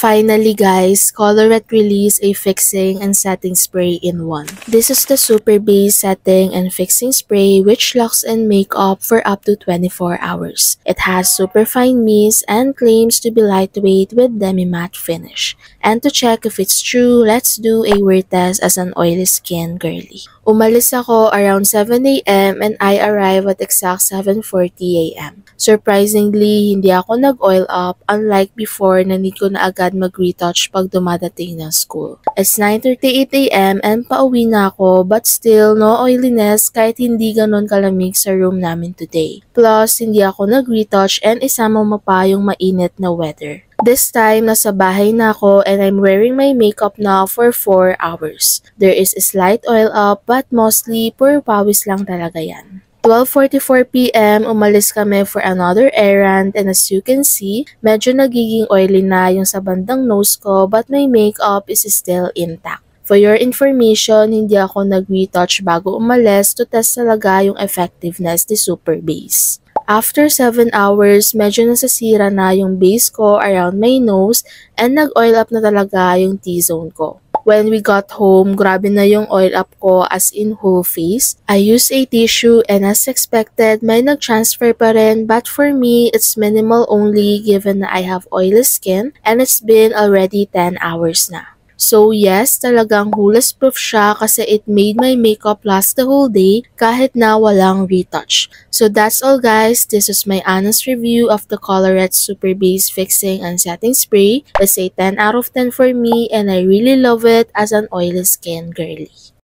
Finally guys, Colorette released a fixing and setting spray in one. This is the Super Base Setting and Fixing Spray which locks in makeup for up to 24 hours. It has super fine mist and claims to be lightweight with demi-matte finish. And to check if it's true, let's do a wear test as an oily skin girly. Umalis ako around 7 AM and I arrive at exact 7:40 AM. Surprisingly, hindi ako nag-oil up unlike before na need ko na agad mag-retouch pag dumadating ng school. It's 9:38 AM and pauwi na ako but still no oiliness kahit hindi ganon kalamig sa room namin today. Plus, hindi ako nag-retouch and isama mo pa yung mainit na weather. This time, nasa bahay na ako and I'm wearing my makeup now for 4 hours. There is a slight oil up but mostly pure pawis lang talaga yan. 12:44 PM, umalis kami for another errand and as you can see, medyo nagiging oily na yung sa bandang nose ko but my makeup is still intact. For your information, hindi ako nag-retouch bago umalis to test talaga yung effectiveness ni Super Base. After 7 hours, medyo nasasira na yung base ko around my nose and nag-oil up na talaga yung T-zone ko. When we got home, grabe na yung oil up ko as in whole face. I used a tissue and as expected, may nag-transfer pa rin but for me, it's minimal only given na I have oily skin and it's been already 10 hours na. So yes, talagang hulas proof siya kasi it made my makeup last the whole day kahit na walang retouch. So that's all guys, this is my honest review of the Colorette Super Base Fixing and Setting Spray. It's a 10 out of 10 for me and I really love it as an oily skin girly.